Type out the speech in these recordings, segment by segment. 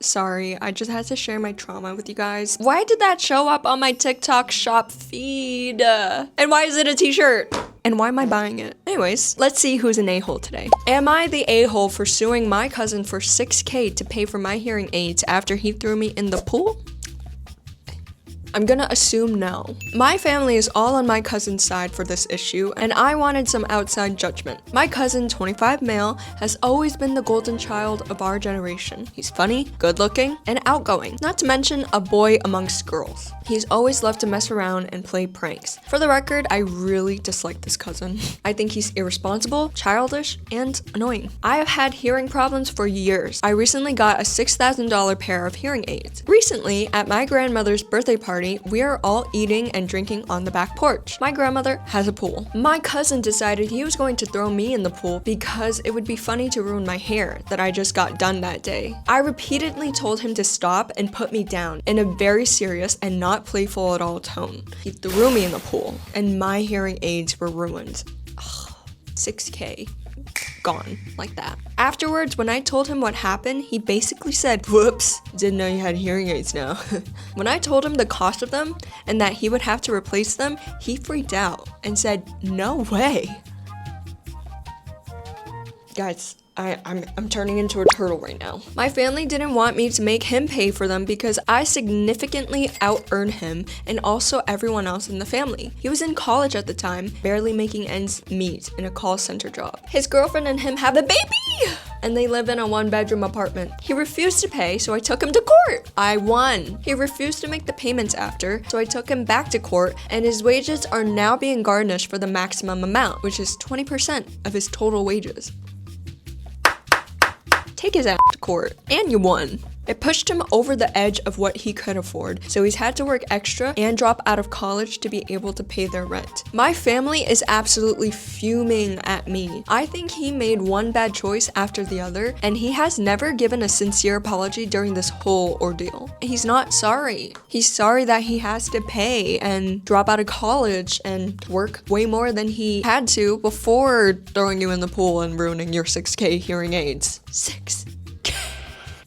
Sorry, I just had to share my trauma with you guys. Why did that show up on my TikTok shop feed? And why is it a t-shirt? And why am I buying it? Anyways, let's see who's an a-hole today. Am I the a-hole for suing my cousin for $6K to pay for my hearing aids after he threw me in the pool? I'm gonna assume no. My family is all on my cousin's side for this issue, and I wanted some outside judgment. My cousin, 25 male, has always been the golden child of our generation. He's funny, good looking, and outgoing, not to mention a boy amongst girls. He's always loved to mess around and play pranks. For the record, I really dislike this cousin. I think he's irresponsible, childish, and annoying. I have had hearing problems for years. I recently got a $6,000 pair of hearing aids. Recently, at my grandmother's birthday party, we are all eating and drinking on the back porch. My grandmother has a pool. My cousin decided he was going to throw me in the pool because it would be funny to ruin my hair that I just got done that day. I repeatedly told him to stop and put me down in a very serious and not playful at all tone. He threw me in the pool and my hearing aids were ruined. Ugh, $6K. Gone like that. Afterwards, when I told him what happened, he basically said, "Whoops, didn't know you had hearing aids now." When I told him the cost of them and that he would have to replace them, he freaked out and said, "No way." Guys, I'm turning into a turtle right now. My family didn't want me to make him pay for them because I significantly out-earned him and also everyone else in the family. He was in college at the time, barely making ends meet in a call center job. His girlfriend and him have a baby! And they live in a one-bedroom apartment. He refused to pay, so I took him to court. I won. He refused to make the payments after, so I took him back to court, and his wages are now being garnished for the maximum amount, which is 20% of his total wages. Take his ass to court, and you won. It pushed him over the edge of what he could afford, so he's had to work extra and drop out of college to be able to pay their rent. My family is absolutely fuming at me. I think he made one bad choice after the other, and he has never given a sincere apology during this whole ordeal. He's not sorry. He's sorry that he has to pay and drop out of college and work way more than he had to before throwing you in the pool and ruining your 6K hearing aids. 6K.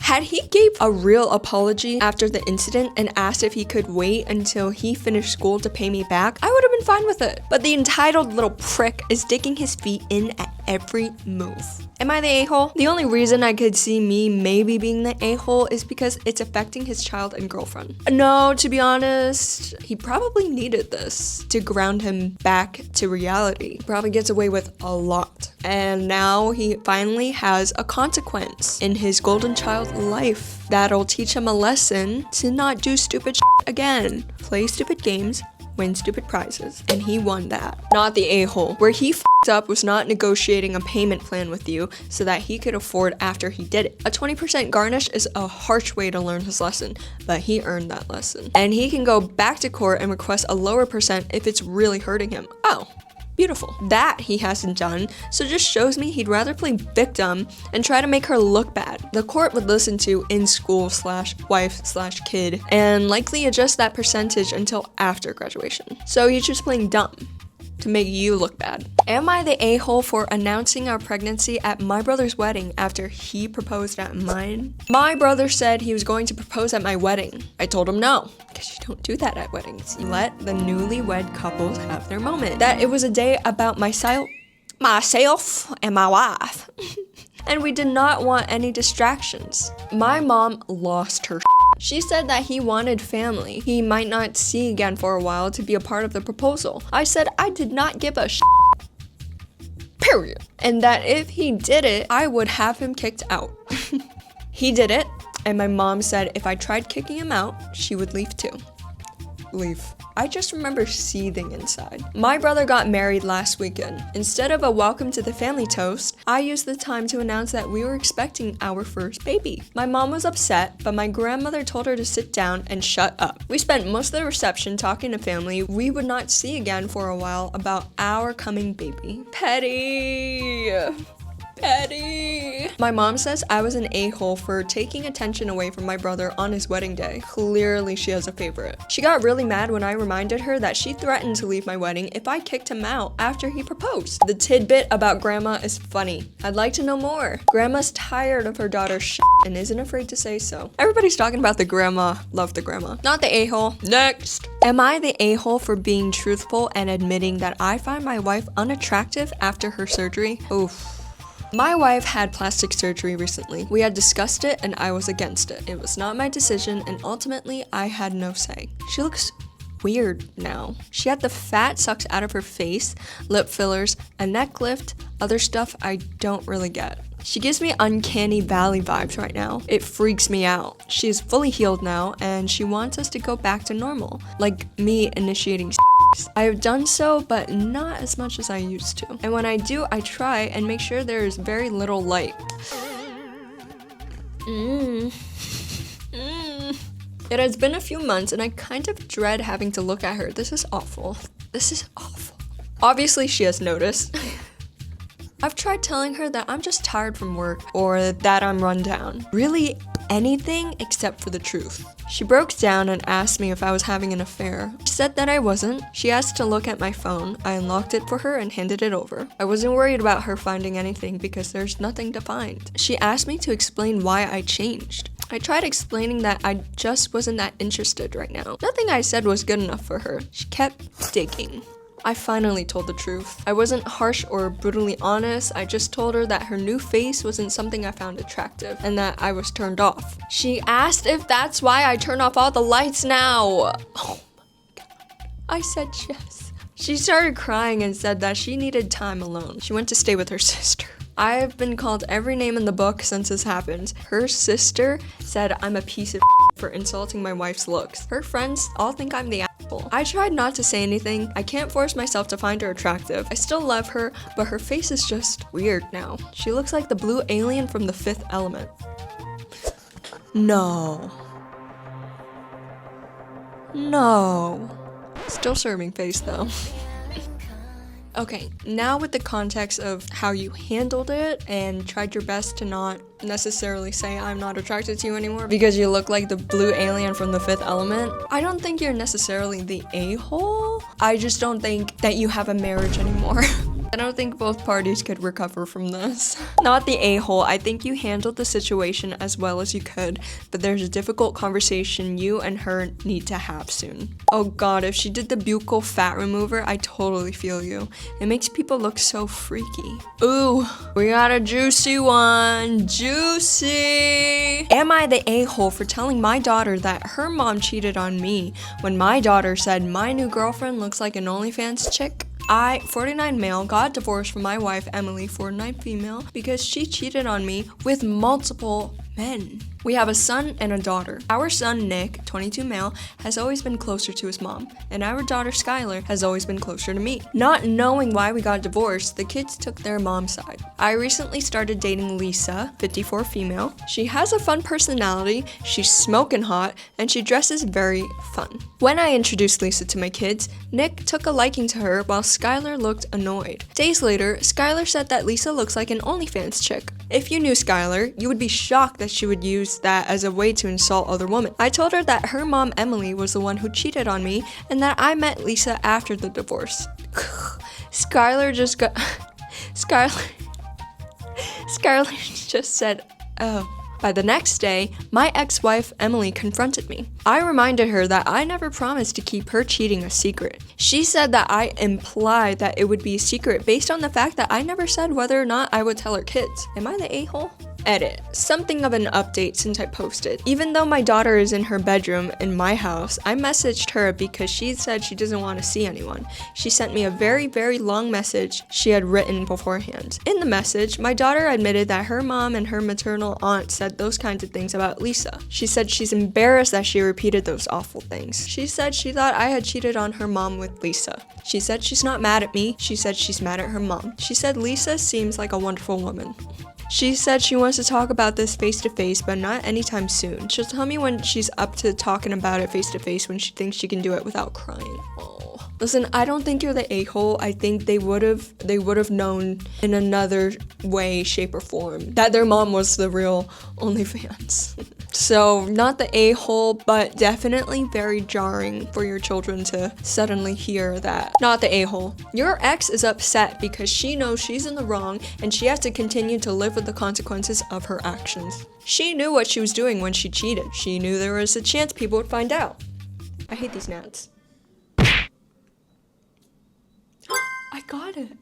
Had he gave a real apology after the incident and asked if he could wait until he finished school to pay me back, I would have been fine with it. But the entitled little prick is digging his feet in at every move. Am I the a-hole? The only reason I could see me maybe being the a-hole is because it's affecting his child and girlfriend. No, to be honest, he probably needed this to ground him back to reality. He probably gets away with a lot. And now he finally has a consequence in his golden child life that'll teach him a lesson to not do stupid shit again. Play stupid games, win stupid prizes, and he won that. Not the a-hole. Where he f***ed up was not negotiating a payment plan with you so that he could afford after he did it. A 20% garnish is a harsh way to learn his lesson, but he earned that lesson. And he can go back to court and request a lower percent if it's really hurting him. Oh. Beautiful. That he hasn't done, so just shows me he'd rather play victim and try to make her look bad. The court would listen to in school / wife / kid and likely adjust that percentage until after graduation. So he's just playing dumb to make you look bad. Am I the a-hole for announcing our pregnancy at my brother's wedding after he proposed at mine? My brother said he was going to propose at my wedding. I told him no, because you don't do that at weddings. You let the newlywed couples have their moment. That it was a day about myself and my wife. And we did not want any distractions. My mom lost her. She said that he wanted family he might not see again for a while to be a part of the proposal. I said I did not give a period. And that if he did it, I would have him kicked out. He did it, and my mom said if I tried kicking him out, she would leave too. Leave. I just remember seething inside. My brother got married last weekend. Instead of a welcome to the family toast, I used the time to announce that we were expecting our first baby. My mom was upset, but my grandmother told her to sit down and shut up. We spent most of the reception talking to family we would not see again for a while about our coming baby. Petty. My mom says I was an a-hole for taking attention away from my brother on his wedding day. Clearly she has a favorite. She got really mad when I reminded her that she threatened to leave my wedding if I kicked him out after he proposed. The tidbit about grandma is funny. I'd like to know more. Grandma's tired of her daughter's shit and isn't afraid to say so. Everybody's talking about the grandma. Love the grandma. Not the a-hole. Next. Am I the a-hole for being truthful and admitting that I find my wife unattractive after her surgery? Oof. My wife had plastic surgery recently. We had discussed it and I was against it. It was not my decision and ultimately I had no say. She looks weird now. She had the fat sucked out of her face, lip fillers, a neck lift, other stuff I don't really get. She gives me uncanny valley vibes right now. It freaks me out. She is fully healed now and she wants us to go back to normal, like me initiating sex. I have done so, but not as much as I used to. And when I do, I try and make sure there is very little light. It has been a few months and I kind of dread having to look at her. This is awful. This is awful. Obviously, she has noticed. I've tried telling her that I'm just tired from work or that I'm run down. Really anything except for the truth. She broke down and asked me if I was having an affair. She said that I wasn't. She asked to look at my phone. I unlocked it for her and handed it over. I wasn't worried about her finding anything because there's nothing to find. She asked me to explain why I changed. I tried explaining that I just wasn't that interested right now. Nothing I said was good enough for her. She kept digging. I finally told the truth. I wasn't harsh or brutally honest. I just told her that her new face wasn't something I found attractive and that I was turned off. She asked if that's why I turn off all the lights now. Oh my god. I said yes. She started crying and said that she needed time alone. She went to stay with her sister. I have been called every name in the book since this happened. Her sister said I'm a piece of for insulting my wife's looks. Her friends all think I'm the asshole. I tried not to say anything. I can't force myself to find her attractive. I still love her, but her face is just weird now. She looks like the blue alien from The Fifth Element. No. No. Still serving face though. Okay, now with the context of how you handled it and tried your best to not necessarily say I'm not attracted to you anymore because you look like the blue alien from The Fifth Element. I don't think you're necessarily the a-hole. I just don't think that you have a marriage anymore. I don't think both parties could recover from this. Not the a-hole. I think you handled the situation as well as you could, but there's a difficult conversation you and her need to have soon. Oh god, if she did the buccal fat remover, I totally feel you. It makes people look so freaky. Ooh, we got a juicy one. Juicy! Am I the a-hole for telling my daughter that her mom cheated on me when my daughter said my new girlfriend looks like an OnlyFans chick? I, 49 male, got divorced from my wife Emily, 49 female, because she cheated on me with multiple men. We have a son and a daughter. Our son, Nick, 22 male, has always been closer to his mom, and our daughter, Skylar, has always been closer to me. Not knowing why we got divorced, the kids took their mom's side. I recently started dating Lisa, 54 female. She has a fun personality, she's smoking hot, and she dresses very fun. When I introduced Lisa to my kids, Nick took a liking to her while Skylar looked annoyed. Days later, Skylar said that Lisa looks like an OnlyFans chick. If you knew Skylar, you would be shocked that she would use that as a way to insult other women. I told her that her mom Emily was the one who cheated on me and that I met Lisa after the divorce. Skylar just said, oh. By the next day, my ex-wife Emily confronted me. I reminded her that I never promised to keep her cheating a secret. She said that I implied that it would be a secret based on the fact that I never said whether or not I would tell her kids. Am I the a-hole? Edit. Something of an update since I posted. Even though my daughter is in her bedroom in my house, I messaged her because she said she doesn't want to see anyone. She sent me a very, very long message she had written beforehand. In the message, my daughter admitted that her mom and her maternal aunt said those kinds of things about Lisa. She said she's embarrassed that she repeated those awful things. She said she thought I had cheated on her mom with Lisa. She said she's not mad at me. She said she's mad at her mom. She said Lisa seems like a wonderful woman. She said she wants to talk about this face-to-face, but not anytime soon. She'll tell me when she's up to talking about it face-to-face when she thinks she can do it without crying. Oh. Listen, I don't think you're the a-hole. I think they would have known in another way, shape, or form that their mom was the real OnlyFans. So not the a-hole, but definitely very jarring for your children to suddenly hear that. Not the a-hole. Your ex is upset because she knows she's in the wrong and she has to continue to live with the consequences of her actions. She knew what she was doing when she cheated. She knew there was a chance people would find out. I hate these gnats. I got it.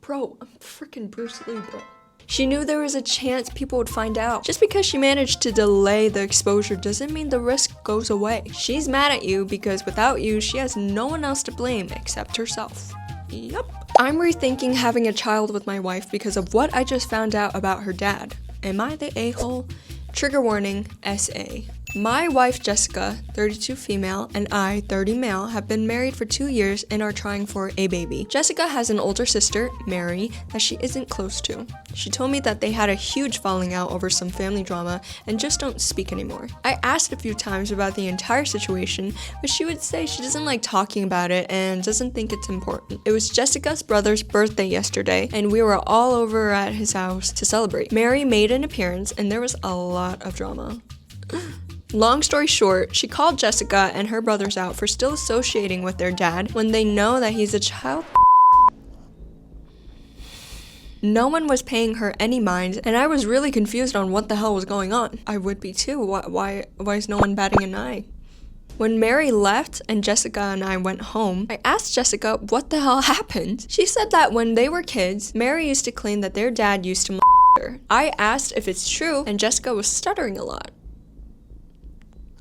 Bro, I'm freaking Bruce Lee, bro. She knew there was a chance people would find out. Just because she managed to delay the exposure doesn't mean the risk goes away. She's mad at you because without you, she has no one else to blame except herself. Yup. I'm rethinking having a child with my wife because of what I just found out about her dad. Am I the a-hole? Trigger warning, SA. My wife Jessica, 32 female, and I, 30 male, have been married for 2 years and are trying for a baby. Jessica has an older sister, Mary, that she isn't close to. She told me that they had a huge falling out over some family drama and just don't speak anymore. I asked a few times about the entire situation, but she would say she doesn't like talking about it and doesn't think it's important. It was Jessica's brother's birthday yesterday, and we were all over at his house to celebrate. Mary made an appearance, and there was a lot of drama. Long story short, she called Jessica and her brothers out for still associating with their dad when they know that he's a child. No one was paying her any mind, and I was really confused on what the hell was going on. I would be too. Why is no one batting an eye? When Mary left and Jessica and I went home, I asked Jessica what the hell happened. She said that when they were kids, Mary used to claim that their dad used to her. I asked if it's true, and Jessica was stuttering a lot.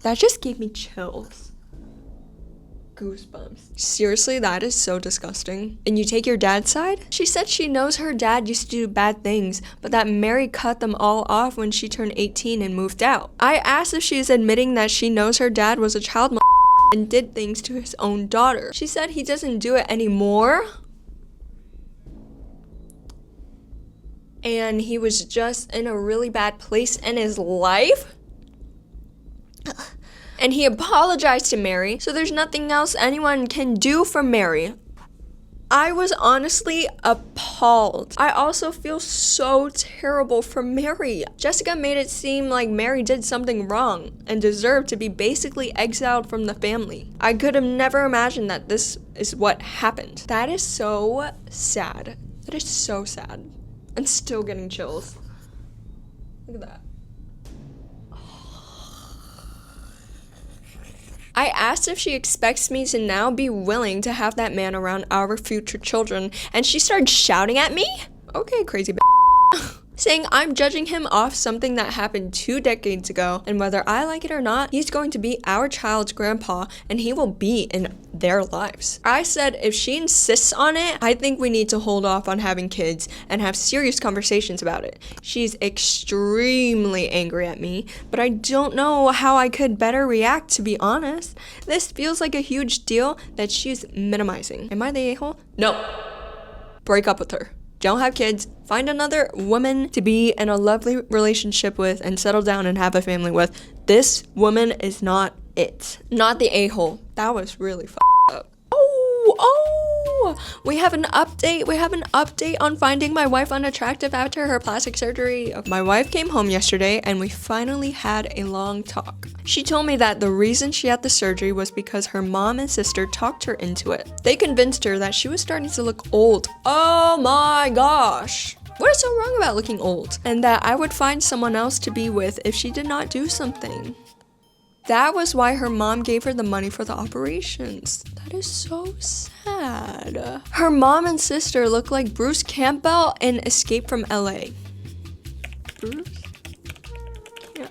That just gave me chills. Goosebumps. Seriously, that is so disgusting. And you take your dad's side? She said she knows her dad used to do bad things, but that Mary cut them all off when she turned 18 and moved out. I asked if she is admitting that she knows her dad was a child and did things to his own daughter. She said he doesn't do it anymore. And he was just in a really bad place in his life. And he apologized to Mary, so there's nothing else anyone can do for Mary. I was honestly appalled. I also feel so terrible for Mary. Jessica made it seem like Mary did something wrong and deserved to be basically exiled from the family. I could have never imagined that this is what happened. That is so sad. That is so sad. I'm still getting chills. Look at that. I asked if she expects me to now be willing to have that man around our future children, and she started shouting at me? Okay, crazy bitch. Saying I'm judging him off something that happened 2 decades ago, and whether I like it or not, he's going to be our child's grandpa, and he will be in their lives. I said if she insists on it, I think we need to hold off on having kids and have serious conversations about it. She's extremely angry at me, but I don't know how I could better react, to be honest. This feels like a huge deal that she's minimizing. Am I the a-hole? No. Break up with her. Don't have kids. Find another woman to be in a lovely relationship with and settle down and have a family with. This woman is not it. Not the a-hole. That was really up. We have an update. We have an update on finding my wife unattractive after her plastic surgery. My wife came home yesterday and we finally had a long talk. She told me that the reason she had the surgery was because her mom and sister talked her into it. They convinced her that she was starting to look old. Oh my gosh. What is so wrong about looking old? And that I would find someone else to be with if she did not do something. That was why her mom gave her the money for the operations. That is so sad. Her mom and sister look like Bruce Campbell in Escape from LA. Bruce? Yeah.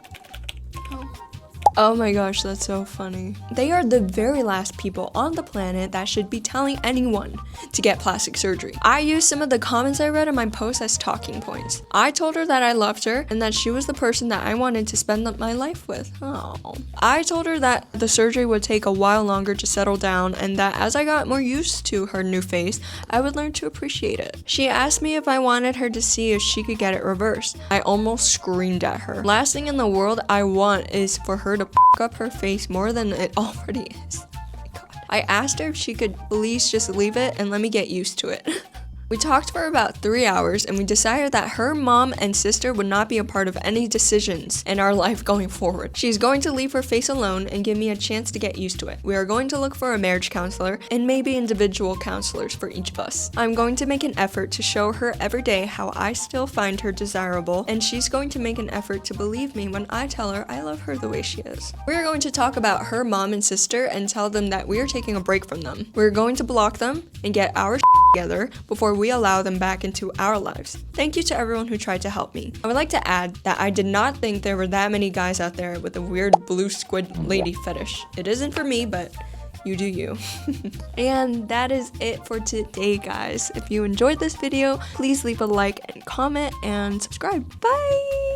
Oh my gosh, that's so funny. They are the very last people on the planet that should be telling anyone to get plastic surgery. I used some of the comments I read in my post as talking points. I told her that I loved her and that she was the person that I wanted to spend my life with. Oh. I told her that the surgery would take a while longer to settle down and that as I got more used to her new face, I would learn to appreciate it. She asked me if I wanted her to see if she could get it reversed. I almost screamed at her. Last thing in the world I want is for her to up her face more than it already is. I asked her if she could please just leave it and let me get used to it. We talked for about 3 hours and we decided that her mom and sister would not be a part of any decisions in our life going forward. She's going to leave her face alone and give me a chance to get used to it. We are going to look for a marriage counselor and maybe individual counselors for each of us. I'm going to make an effort to show her every day how I still find her desirable, and she's going to make an effort to believe me when I tell her I love her the way she is. We are going to talk about her mom and sister and tell them that we are taking a break from them. We're going to block them and get our together before we allow them back into our lives. Thank you to everyone who tried to help me. I would like to add that I did not think there were that many guys out there with a weird blue squid lady fetish. It isn't for me, but you do you. And that is it for today, guys. If you enjoyed this video, please leave a like and comment and subscribe. Bye!